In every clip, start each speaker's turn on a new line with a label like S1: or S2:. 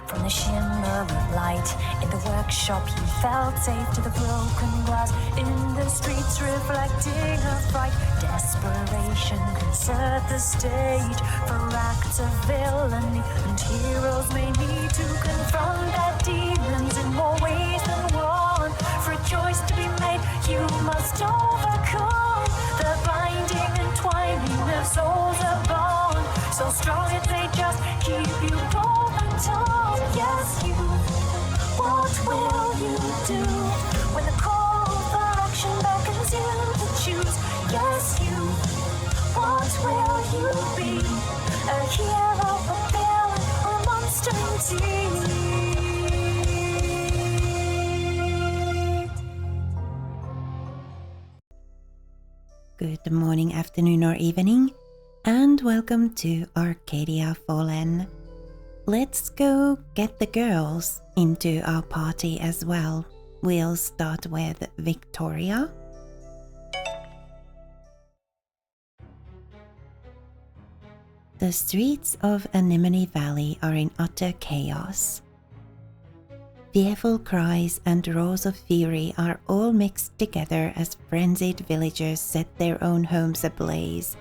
S1: from the shimmer of light. In the workshop he felt safe to the broken glass. In the streets reflecting her fright. Desperation can set the stage for acts of villainy. And heroes may need to confront their demons in more ways than one. For a choice to be made, you must overcome the binding and twining of souls are bound. So strong it may just keep you both on. Yes, you. What will you do when the call for action beckons you to choose? Yes, you. What will you be? A hero, a villain, or a monster indeed?
S2: Good morning, afternoon, or evening, and welcome to Arcadia Fallen. Let's go get the girls into our party as well. We'll start with Victoria. The streets of Anemone Valley are in utter chaos. Fearful cries and roars of fury are all mixed together as frenzied villagers set their own homes ablaze,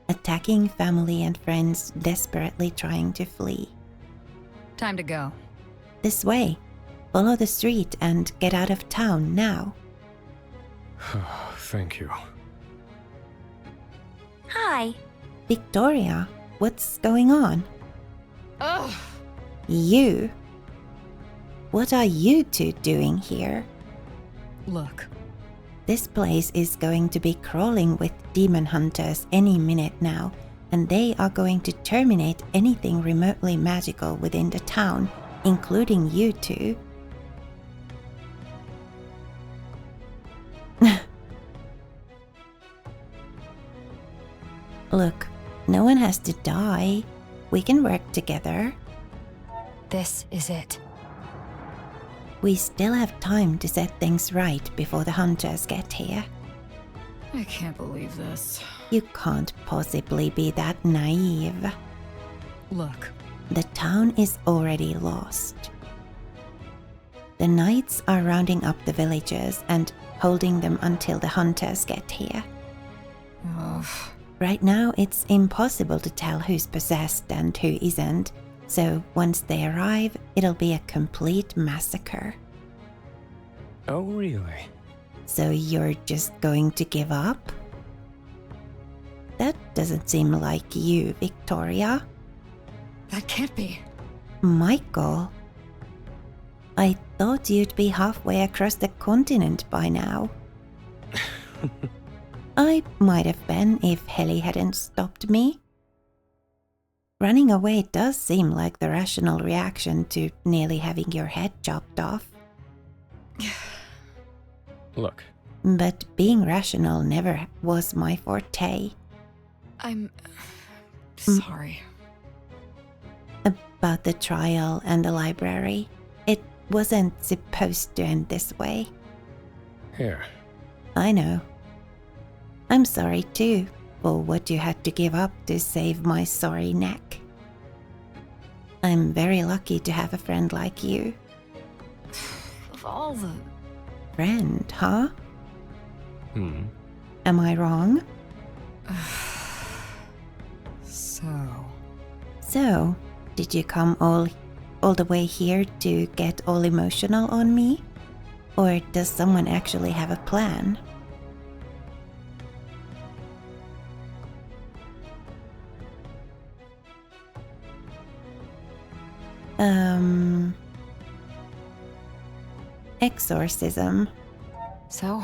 S2: attacking family and friends desperately trying to flee.
S3: Time to go.
S2: This way. Follow the street and get out of town now.
S4: Thank you.
S1: Hi.
S2: Victoria, what's going on?
S3: Ugh!
S2: You? What are you two doing here?
S3: Look,
S2: This place is going to be crawling with demon hunters any minute now, and they are going to terminate anything remotely magical within the town, including you two. Look, no one has to die. We can work together.
S3: this is it.
S2: We still have time to set things right before the hunters get here.
S3: I can't believe this.
S2: You can't possibly be that naive.
S3: Look,
S2: The town is already lost. The knights are rounding up the villagers and holding them until the hunters get here.
S3: ugh.
S2: Right now, it's impossible to tell who's possessed and who isn't, so once they arrive, it'll be a complete massacre.
S4: Oh, really?
S2: So you're just going to give up? That doesn't seem like you, Victoria.
S3: That can't be.
S2: Michael, I thought you'd be halfway across the continent by now. I might have been if Heli hadn't stopped me. Running away does seem like the rational reaction to nearly having your head chopped off.
S4: Look,
S2: But being rational never was my forte.
S3: I'm sorry.
S2: About the trial and the library, it wasn't supposed to end this way.
S4: here.
S2: I know. I'm sorry too for what you had to give up to save my sorry neck. I'm very lucky to have a friend like you.
S3: Of all the...
S2: Friend, huh? Am I wrong? So, did you come all the way here to get all emotional on me? Or does someone actually have a plan? Exorcism.
S3: So?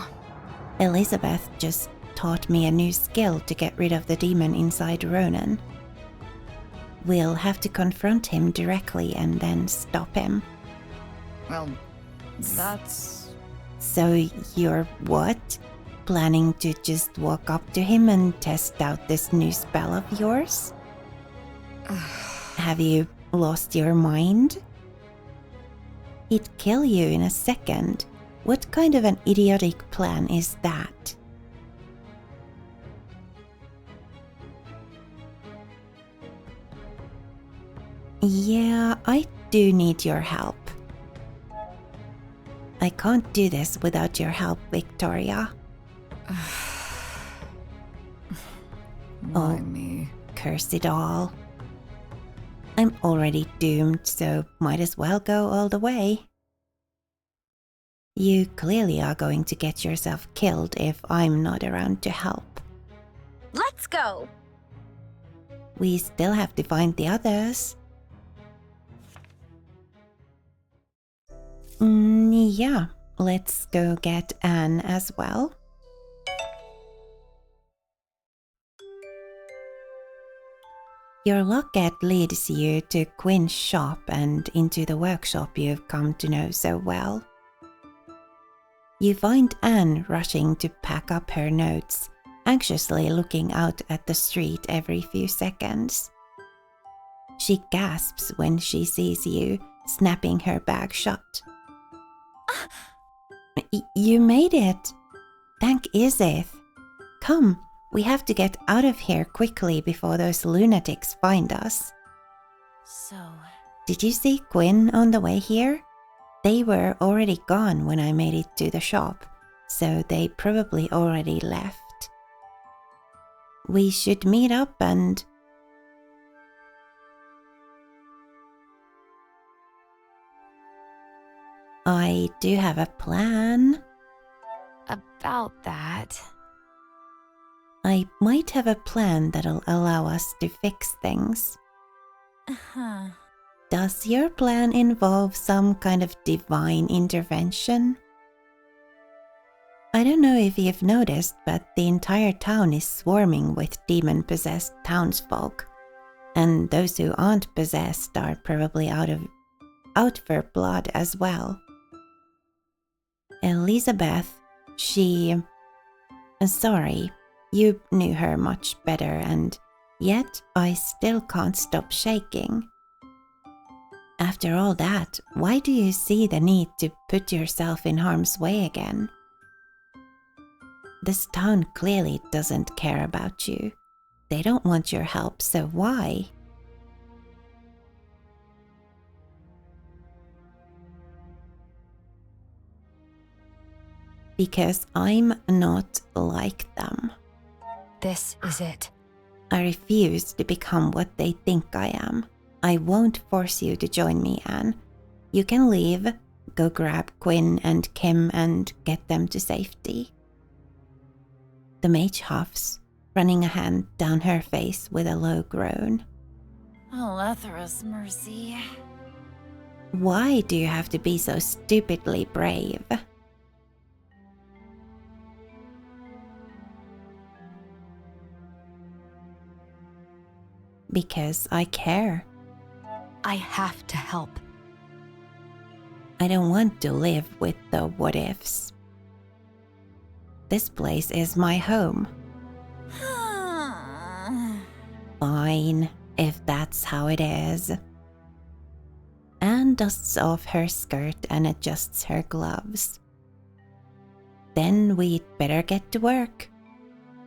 S2: Elizabeth just taught me a new skill to get rid of the demon inside Ronan. We'll have to confront him directly and then stop him.
S3: Well, that's...
S2: So you're what? Planning to just walk up to him and test out this new spell of yours? Have you lost your mind? He'd kill you in a second. What kind of an idiotic plan is that? Yeah, I do need your help. I can't do this without your help, Victoria.
S3: Why me?
S2: Curse it all. I'm already doomed, so might as well go all the way. You clearly are going to get yourself killed if I'm not around to help.
S1: Let's go!
S2: We still have to find the others. Yeah, let's go get Anne as well. Your locket leads you to Quinn's shop and into the workshop you've come to know so well. You find Anne rushing to pack up her notes, anxiously looking out at the street every few seconds. She gasps when she sees you, snapping her bag shut. You made it! Thank Izith. Come, we have to get out of here quickly before those lunatics find us.
S1: So,
S2: Did you see Quinn on the way here? They were already gone when I made it to the shop, so they probably already left. We should meet up and... I do have a plan.
S3: About that.
S2: I might have a plan that'll allow us to fix things.
S1: uh-huh.
S2: Does your plan involve some kind of divine intervention? I don't know if you've noticed, but the entire town is swarming with demon-possessed townsfolk, and those who aren't possessed are probably out for blood as well. Elizabeth, sorry, you knew her much better, and yet I still can't stop shaking. After all that, why do you see the need to put yourself in harm's way again? This town clearly doesn't care about you. They don't want your help, so why? Because I'm not like them.
S3: This is it.
S2: I refuse to become what they think I am. I won't force you to join me, Anne. You can leave, go grab Quinn and Kim and get them to safety. The mage huffs, running a hand down her face with a low groan.
S1: Alethra's mercy.
S2: Why do you have to be so stupidly brave? Because I care.
S3: I have to help.
S2: I don't want to live with the what ifs. This place is my home. Fine, if that's how it is. Anne dusts off her skirt and adjusts her gloves. Then we'd better get to work.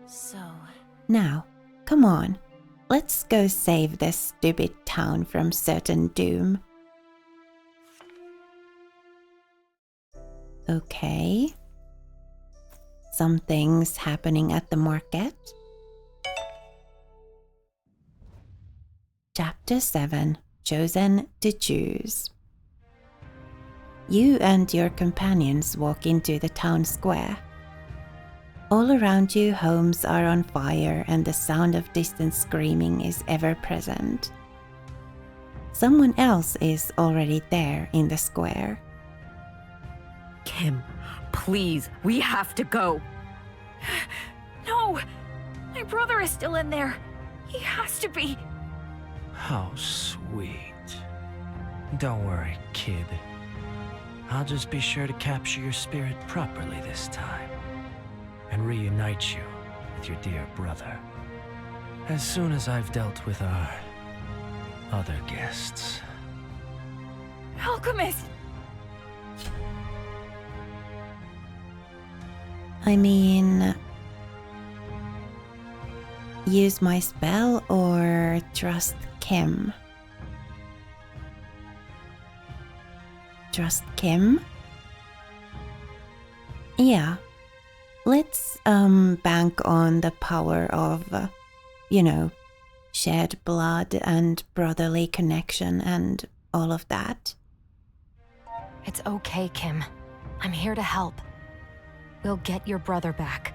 S1: So,
S2: Now, come on. Let's go save this stupid town from certain doom. Okay. Something's happening at the market. Chapter 7. Chosen to Choose. You and your companions walk into the town square. All around you, homes are on fire and the sound of distant screaming is ever present. Someone else is already there in the square.
S5: Kim, please, we have to go.
S1: no! My brother is still in there. He has to be.
S6: How sweet. Don't worry, kid. I'll just be sure to capture your spirit properly this time and reunite you with your dear brother as soon as I've dealt with our other guests.
S1: Alchemist!
S2: I mean, use my spell or trust Kim? trust Kim? Yeah. Let's bank on the power of, shared blood and brotherly connection and all of that.
S3: It's okay, Kim. I'm here to help. We'll get your brother back.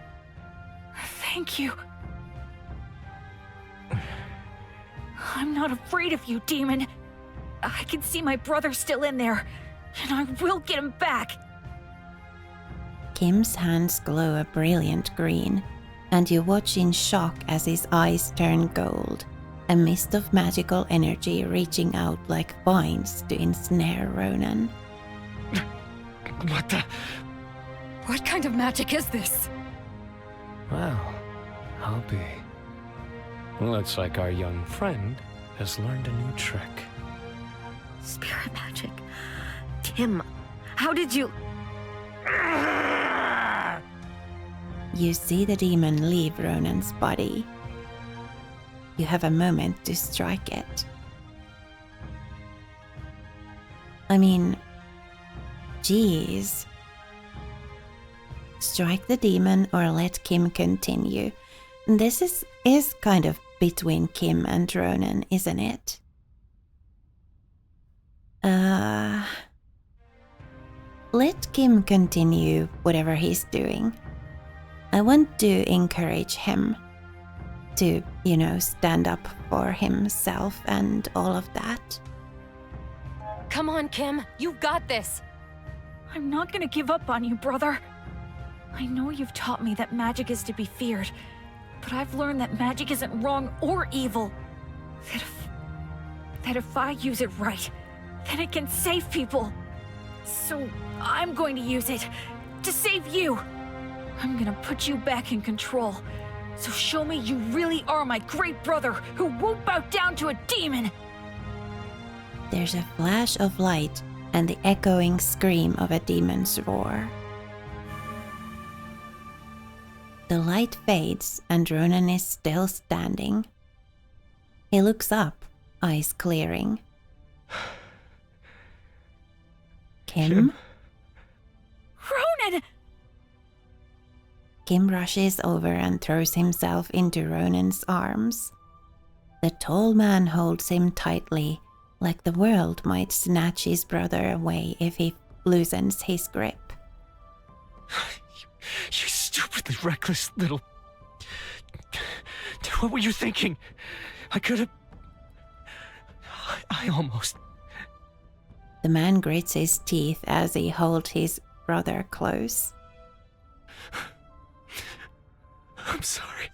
S7: Thank you. I'm not afraid of you, demon. I can see my brother still in there, and I will get him back.
S2: Kim's hands glow a brilliant green, and you watch in shock as his eyes turn gold, a mist of magical energy reaching out like vines to ensnare Ronan.
S6: What the?
S3: What kind of magic is this?
S4: Well, I'll be. Looks like our young friend has learned a new trick.
S5: Spirit magic. Kim, how did you...
S2: You see the demon leave Ronan's body. You have a moment to strike it. I mean, geez. Strike the demon or let Kim continue. This is kind of between Kim and Ronan, isn't it? Let Kim continue whatever he's doing. I want to encourage him to, stand up for himself and all of that.
S3: Come on, Kim. You've got this.
S7: I'm not gonna give up on you, brother. I know you've taught me that magic is to be feared, but I've learned that magic isn't wrong or evil. That if I use it right, then it can save people. So I'm going to use it to save you. I'm gonna put you back in control. So show me you really are my great brother who won't bow down to a demon.
S2: There's a flash of light and the echoing scream of a demon's roar. The light fades and Ronan is still standing. He looks up, eyes clearing. Kim?
S7: Ronan!
S2: Kim rushes over and throws himself into Ronan's arms. The tall man holds him tightly, like the world might snatch his brother away if he loosens his grip.
S6: You stupidly reckless little... What were you thinking? I could have... I almost...
S2: The man grits his teeth as he holds his brother close.
S6: I'm sorry.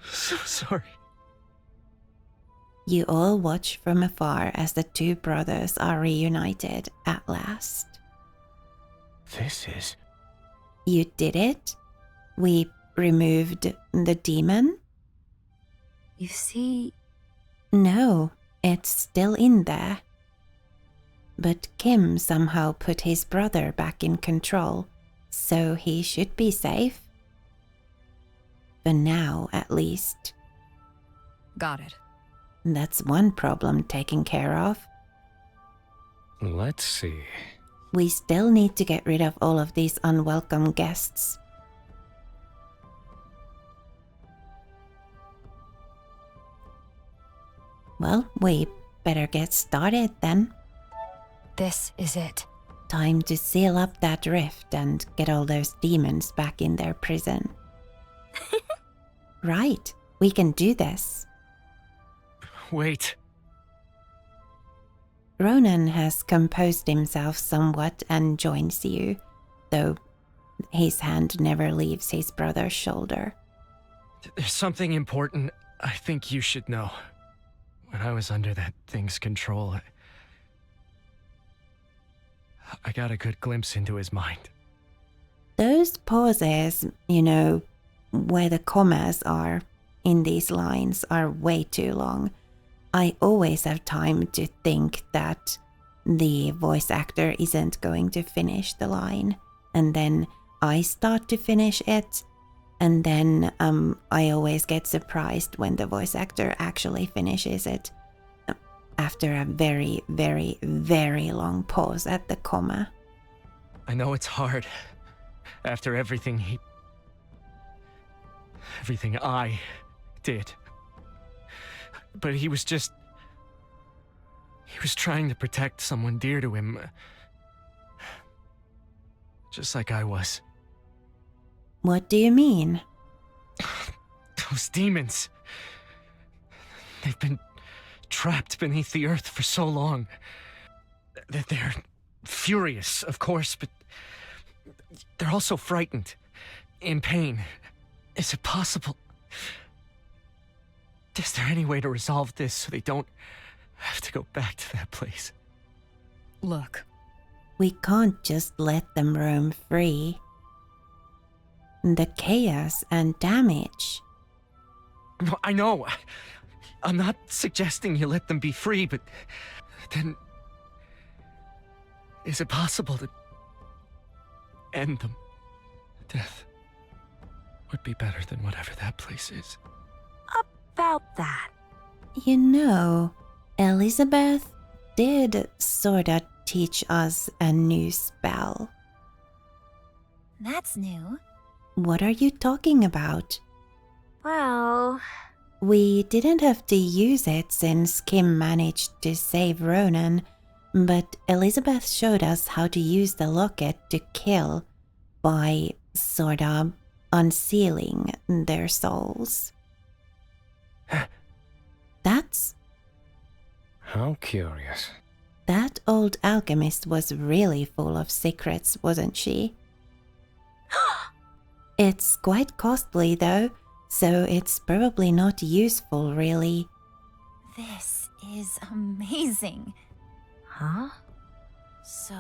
S6: So sorry.
S2: You all watch from afar as the two brothers are reunited at last.
S4: This is...
S2: You did it? We removed the demon?
S3: You see...
S2: No, it's still in there. But Kim somehow put his brother back in control, so he should be safe. For now, at least.
S3: Got it.
S2: That's one problem taken care of.
S4: Let's see.
S2: We still need to get rid of all of these unwelcome guests. Well, we better get started then.
S3: This is it.
S2: Time to seal up that rift and get all those demons back in their prison. Right, we can do this.
S6: Wait.
S2: Ronan has composed himself somewhat and joins you, though his hand never leaves his brother's shoulder.
S6: There's something important I think you should know. When I was under that thing's control, I got a good glimpse into his mind.
S2: Those pauses, where the commas are in these lines are way too long. I always have time to think that the voice actor isn't going to finish the line, and then I start to finish it, and then I always get surprised when the voice actor actually finishes it. after a very, very, very long pause at the comma.
S6: I know it's hard. After everything I did. But he was trying to protect someone dear to him. Just like I was.
S2: What do you mean?
S6: Those demons. They've been trapped beneath the earth for so long. They're furious, of course, but they're also frightened, in pain. Is it possible? Is there any way to resolve this so they don't have to go back to that place?
S3: Look,
S2: We can't just let them roam free. The chaos and damage.
S6: No, I know. I'm not suggesting you let them be free, but then... is it possible to end them? Death would be better than whatever that place is.
S5: About that.
S2: You know, Elizabeth did sorta teach us a new spell.
S1: That's new.
S2: What are you talking about?
S5: Well,
S2: We didn't have to use it since Kim managed to save Ronan, but Elizabeth showed us how to use the locket to kill by sorta unsealing their souls. That's...
S4: How curious.
S2: That old alchemist was really full of secrets, wasn't she? It's quite costly though, so it's probably not useful really.
S1: This is amazing.
S5: huh?
S1: So,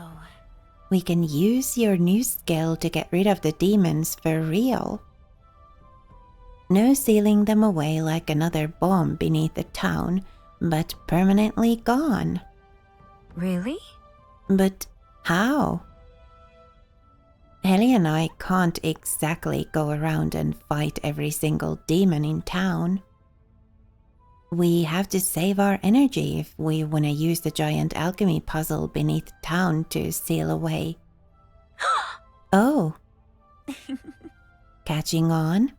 S2: We can use your new skill to get rid of the demons for real. No sealing them away like another bomb beneath the town, but permanently gone.
S5: Really?
S2: But how? Helly and I can't exactly go around and fight every single demon in town. We have to save our energy if we want to use the giant alchemy puzzle beneath town to seal away. Oh. Catching on?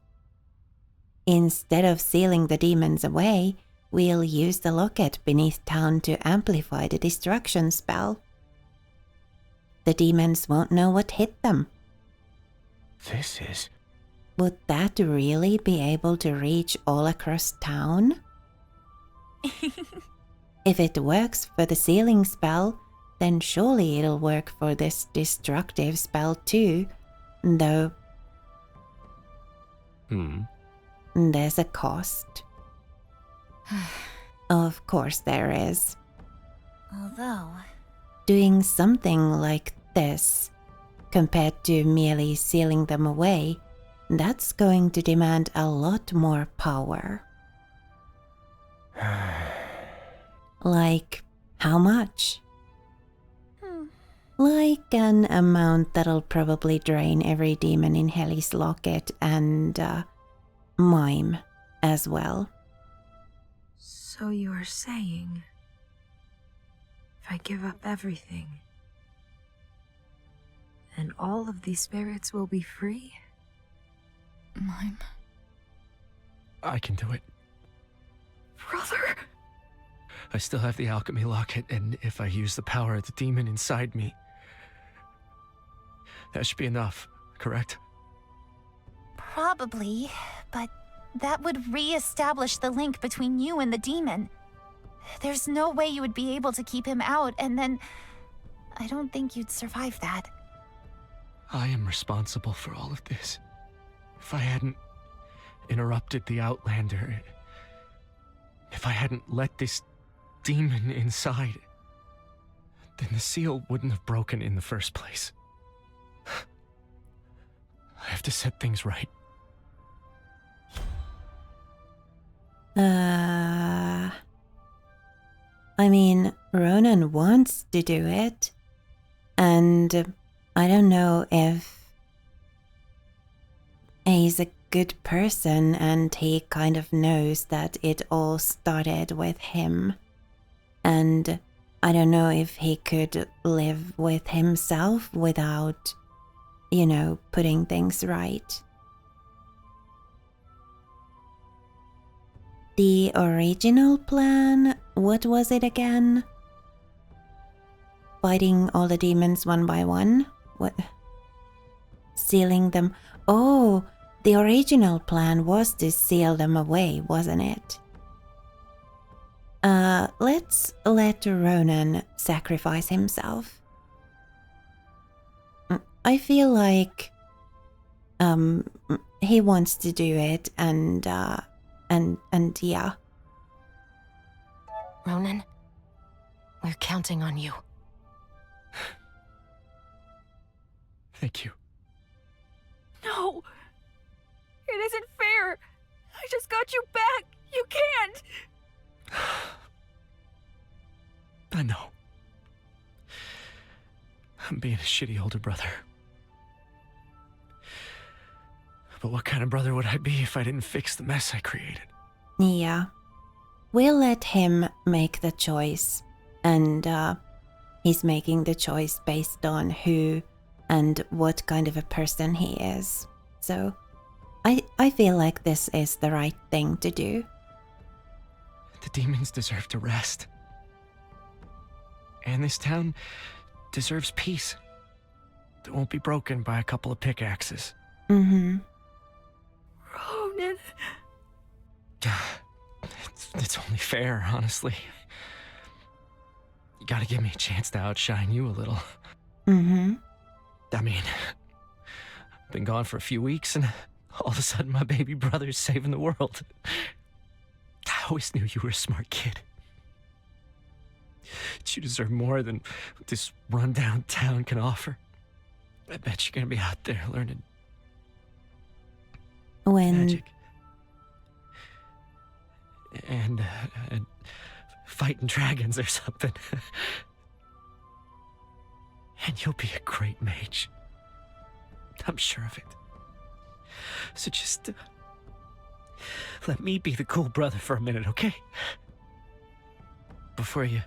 S2: Instead of sealing the demons away, we'll use the locket beneath town to amplify the destruction spell. The demons won't know what hit them.
S4: This is...
S2: Would that really be able to reach all across town? If it works for the sealing spell, then surely it'll work for this destructive spell too, though there's a cost. Of course there is.
S1: although,
S2: Doing something like this, compared to merely sealing them away, that's going to demand a lot more power. Like, how much? Like an amount that'll probably drain every demon in Helly's locket and, mime as well.
S8: So you are saying, if I give up everything, then all of these spirits will be free?
S7: Mime.
S6: I can do it.
S7: Brother!
S6: I still have the alchemy locket, and if I use the power of the demon inside me, that should be enough, correct?
S1: probably, but that would re-establish the link between you and the demon. There's no way you would be able to keep him out, and then I don't think you'd survive that.
S6: I am responsible for all of this. If I hadn't interrupted the Outlander, if I hadn't let this demon inside, then the seal wouldn't have broken in the first place. I have to set things right.
S2: I mean, Ronan wants to do it, and I don't know if he's a good person and he kind of knows that it all started with him. And I don't know if he could live with himself without, putting things right. The original plan, what was it again? Fighting all the demons one by one? What? Sealing them. Oh, the original plan was to seal them away, wasn't it? Let's let Ronan sacrifice himself. I feel like he wants to do it, and yeah.
S3: Ronan, we're counting on you.
S6: Thank you.
S7: No! It isn't fair! I just got you back! You can't!
S6: I know. I'm being a shitty older brother. But what kind of brother would I be if I didn't fix the mess I created?
S2: Yeah. We'll let him make the choice. And he's making the choice based on who and what kind of a person he is. So I feel like this is the right thing to do.
S6: The demons deserve to rest. And this town deserves peace. That won't be broken by a couple of pickaxes.
S2: Mm-hmm.
S7: Ronan.
S6: It's only fair, honestly. You gotta give me a chance to outshine you a little.
S2: Mm-hmm.
S6: I mean, I've been gone for a few weeks and all of a sudden my baby brother's saving the world. I always knew you were a smart kid. You deserve more than what this rundown town can offer. I bet you're gonna be out there learning magic. And fighting dragons or something. And you'll be a great mage. I'm sure of it. So just let me be the cool brother for a minute, okay? Before you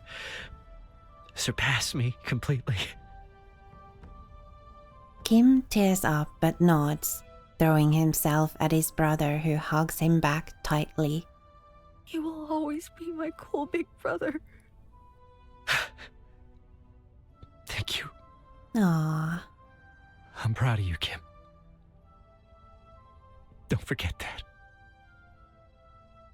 S6: surpass me completely.
S2: Kim tears up but nods, throwing himself at his brother, who hugs him back tightly.
S7: You will always be my cool big brother.
S6: Thank you.
S2: Aww.
S6: I'm proud of you, Kim. Don't forget that.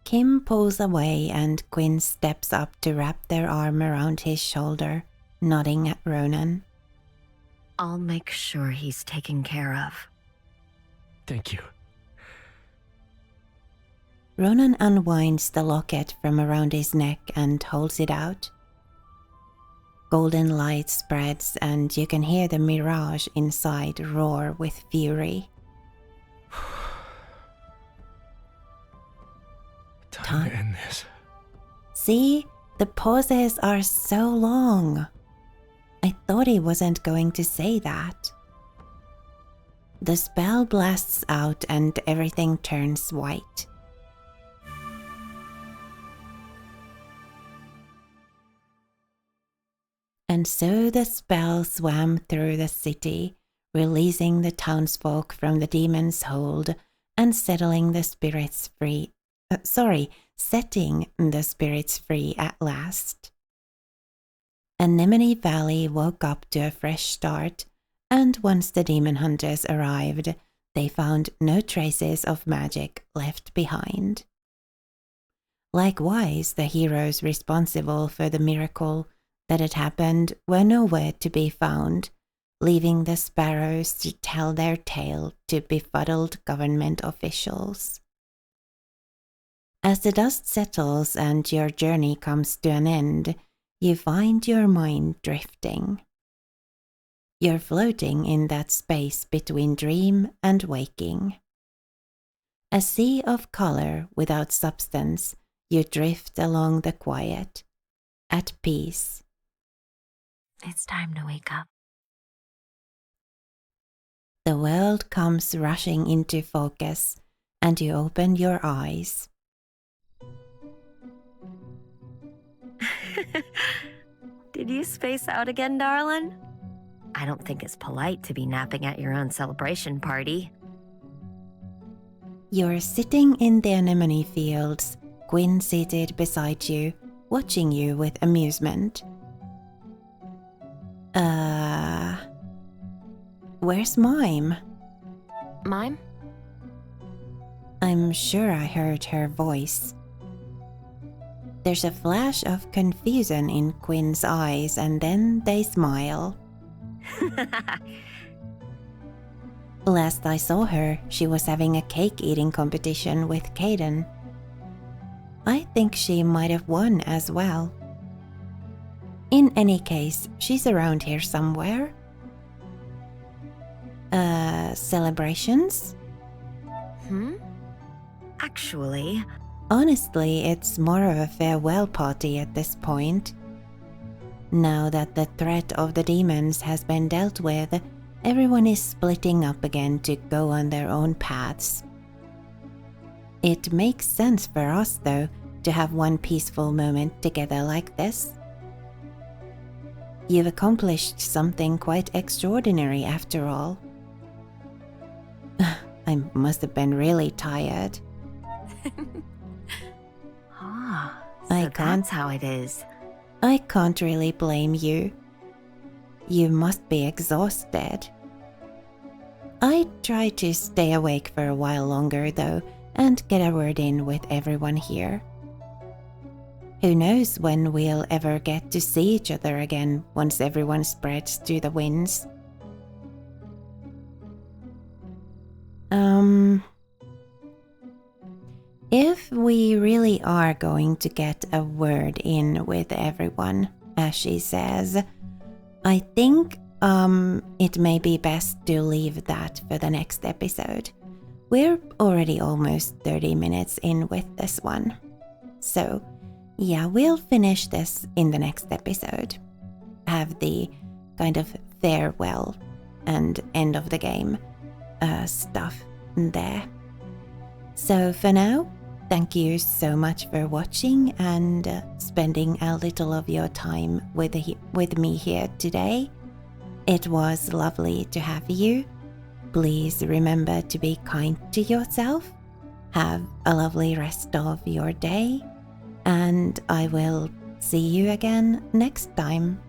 S2: Kim pulls away and Quinn steps up to wrap their arm around his shoulder, nodding at Ronan.
S5: I'll make sure he's taken care of.
S6: Thank you.
S2: Ronan unwinds the locket from around his neck and holds it out. Golden light spreads and you can hear the mirage inside roar with fury.
S6: Time to end this.
S2: See? The pauses are so long. I thought he wasn't going to say that. The spell blasts out and everything turns white. And so the spell swam through the city, releasing the townsfolk from the demon's hold and setting the spirits free at last. Anemone Valley woke up to a fresh start, and once the demon hunters arrived, they found no traces of magic left behind. Likewise, the heroes responsible for the miracle that had happened were nowhere to be found, leaving the sparrows to tell their tale to befuddled government officials. As the dust settles and your journey comes to an end, you find your mind drifting. You're floating in that space between dream and waking. A sea of color without substance, you drift along the quiet, at peace.
S5: It's time to wake up.
S2: The world comes rushing into focus, and you open your eyes.
S5: Did you space out again, darling? I don't think it's polite to be napping at your own celebration party.
S2: You're sitting in the anemone fields, Gwyn seated beside you, watching you with amusement. Where's Mime?
S3: Mime?
S2: I'm sure I heard her voice. There's a flash of confusion in Gwyn's eyes and then they smile. Last I saw her, she was having a cake eating competition with Caden. I think she might have won as well. In any case, she's around here somewhere. Celebrations?
S5: Actually,
S2: Honestly, it's more of a farewell party at this point. Now that the threat of the demons has been dealt with, everyone is splitting up again to go on their own paths. It makes sense for us, though, to have one peaceful moment together like this. You've accomplished something quite extraordinary after all. I must have been really tired.
S5: so that's how it is.
S2: I can't really blame you. You must be exhausted. I try to stay awake for a while longer though and get a word in with everyone here. Who knows when we'll ever get to see each other again once everyone spreads to the winds. If we really are going to get a word in with everyone, as she says, I think it may be best to leave that for the next episode. We're already almost 30 minutes in with this one. So, yeah, we'll finish this in the next episode. Have the kind of farewell and end of the game stuff there. So for now, thank you so much for watching and spending a little of your time with me here today. It was lovely to have you. Please remember to be kind to yourself. Have a lovely rest of your day, and I will see you again next time.